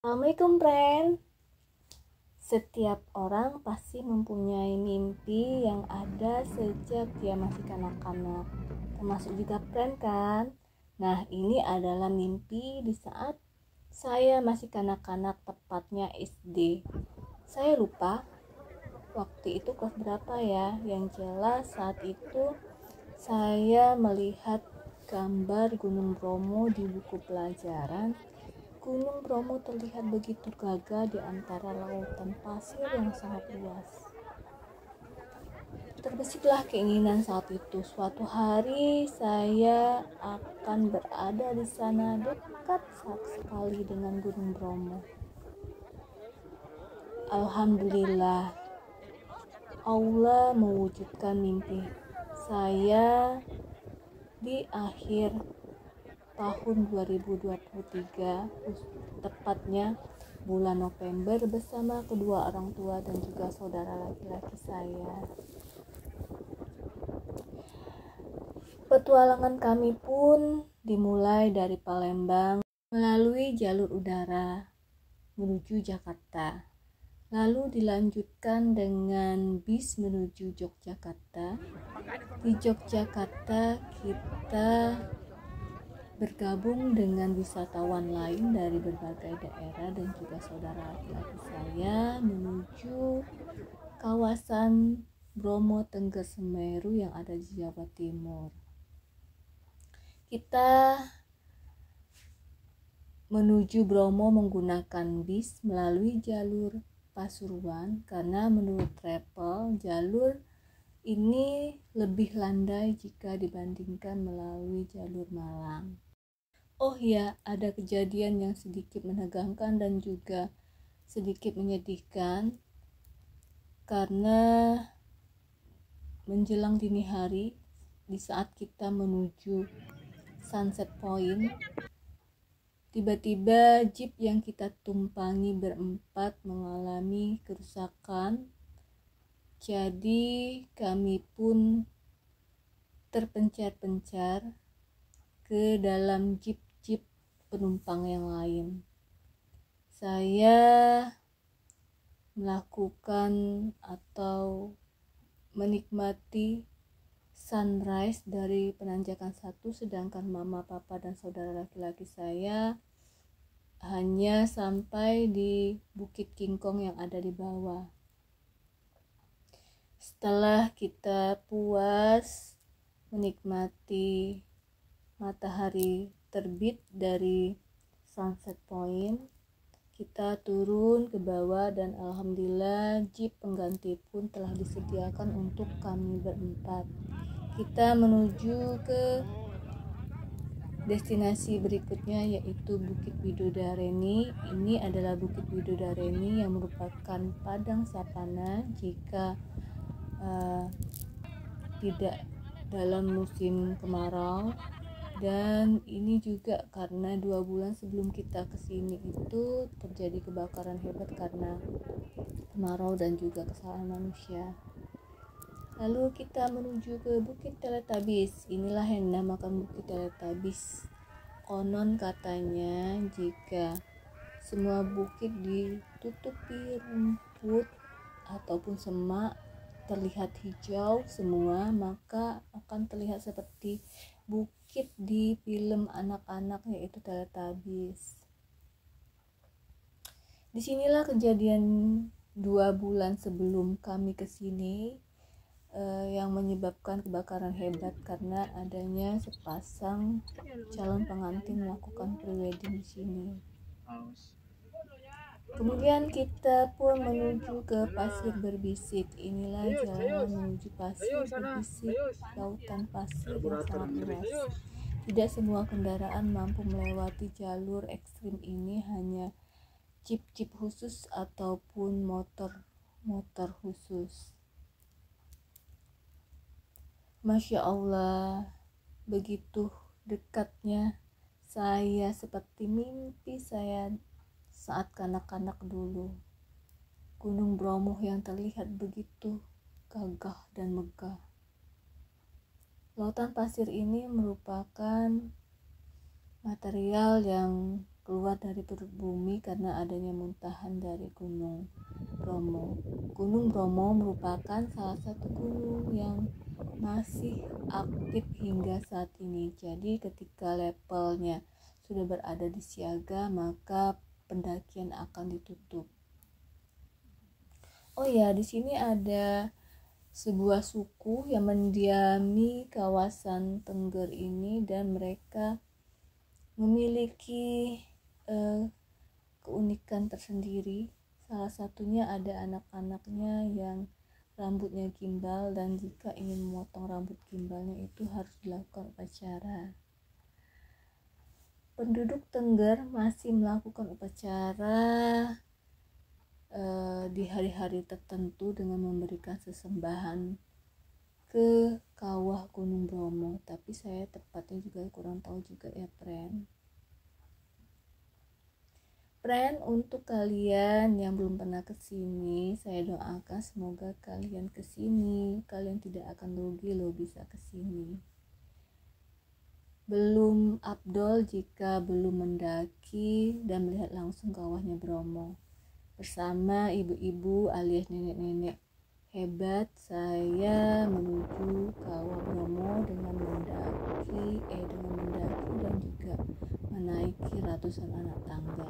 Assalamualaikum, friend. Setiap orang pasti mempunyai mimpi yang ada sejak dia masih kanak-kanak, termasuk juga friend kan. Nah, ini adalah mimpi di saat saya masih kanak-kanak, tepatnya SD. Saya lupa waktu itu kelas berapa ya. Yang jelas saat itu saya melihat gambar Gunung Bromo di buku pelajaran. Gunung Bromo terlihat begitu gagah di antara lautan pasir yang sangat luas. Terbesiklah keinginan saat itu, suatu hari saya akan berada di sana dekat sekali dengan Gunung Bromo. Alhamdulillah, Allah mewujudkan mimpi saya di akhir tahun 2023, tepatnya bulan November, bersama kedua orang tua dan juga saudara laki-laki saya. Petualangan kami pun dimulai dari Palembang melalui jalur udara menuju Jakarta, lalu dilanjutkan dengan bis menuju Yogyakarta. Di Yogyakarta kita bergabung dengan wisatawan lain dari berbagai daerah dan juga saudara laki-laki saya menuju kawasan Bromo Tengger Semeru yang ada di Jawa Timur. Kita menuju Bromo menggunakan bis melalui jalur Pasuruan karena menurut travel jalur ini lebih landai jika dibandingkan melalui jalur Malang. Oh ya, ada kejadian yang sedikit menegangkan dan juga sedikit menyedihkan karena menjelang dini hari di saat kita menuju Sunset Point, tiba-tiba jeep yang kita tumpangi berempat mengalami kerusakan. Jadi kami pun terpencar-pencar ke dalam jeep penumpang yang lain. Saya melakukan atau menikmati sunrise dari penanjakan 1, sedangkan mama, papa, dan saudara laki-laki saya hanya sampai di Bukit Kingkong yang ada di bawah. Setelah kita puas menikmati matahari terbit dari Sunset Point, kita turun ke bawah dan alhamdulillah jeep pengganti pun telah disediakan untuk kami berempat. Kita menuju ke destinasi berikutnya yaitu Bukit Widodareni. Ini adalah Bukit Widodareni yang merupakan padang savana jika tidak dalam musim kemarau. Dan ini juga karena 2 bulan sebelum kita kesini itu terjadi kebakaran hebat karena kemarau dan juga kesalahan manusia. Lalu kita menuju ke Bukit Teletabis. Inilah yang dinamakan Bukit Teletabis. Konon katanya jika semua bukit ditutupi rumput ataupun semak, terlihat hijau semua, maka akan terlihat seperti bukit di film anak-anak yaitu Teletubbies. Disinilah kejadian 2 bulan sebelum kami kesini yang menyebabkan kebakaran hebat karena adanya sepasang calon pengantin melakukan prewedding di sini. Kemudian kita pun menuju ke Pasir Berbisik. Inilah jalan menuju Pasir Berbisik, lautan pasir yang sangat luas. Tidak semua kendaraan mampu melewati jalur ekstrim ini, hanya jeep khusus ataupun motor khusus. Masya Allah, begitu dekatnya saya, seperti mimpi saya saat kanak-kanak dulu. Gunung Bromo yang terlihat begitu gagah dan megah. Lautan pasir ini merupakan material yang keluar dari perut bumi karena adanya muntahan dari Gunung Bromo. Gunung Bromo merupakan salah satu gunung yang masih aktif hingga saat ini. Jadi ketika levelnya sudah berada di siaga, maka pendakian akan ditutup. Oh ya, di sini ada sebuah suku yang mendiami kawasan Tengger ini, dan mereka memiliki keunikan tersendiri. Salah satunya ada anak-anaknya yang rambutnya gimbal, dan jika ingin memotong rambut gimbalnya itu harus dilakukan upacara. Penduduk Tengger masih melakukan upacara di hari-hari tertentu dengan memberikan sesembahan ke kawah Gunung Bromo, tapi saya tepatnya juga kurang tahu juga ya, friend. Untuk kalian yang belum pernah kesini, saya doakan semoga kalian kesini, kalian tidak akan rugi loh bisa kesini. Belum afdol jika belum mendaki dan melihat langsung kawahnya Bromo. Bersama ibu-ibu alias nenek-nenek hebat, saya menuju kawah Bromo dengan mendaki dan juga menaiki ratusan anak tangga.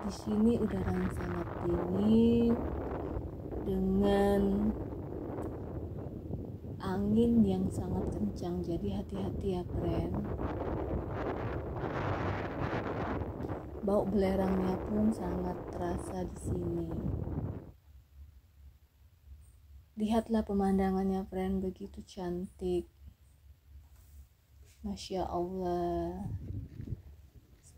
Di sini udaranya sangat dingin dengan angin yang sangat kencang, jadi hati-hati ya, friend. Bau belerangnya pun sangat terasa di sini. Lihatlah pemandangannya, friend, begitu cantik. Masya Allah.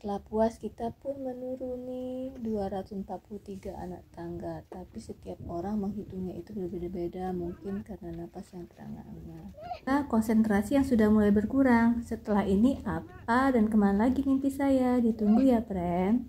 Setelah puas, kita pun menuruni 243 anak tangga, tapi setiap orang menghitungnya itu berbeda-beda, mungkin karena napas yang terengah-engah. Nah, konsentrasi yang sudah mulai berkurang. Setelah ini apa dan kemana lagi mimpi saya? Ditunggu ya, friend.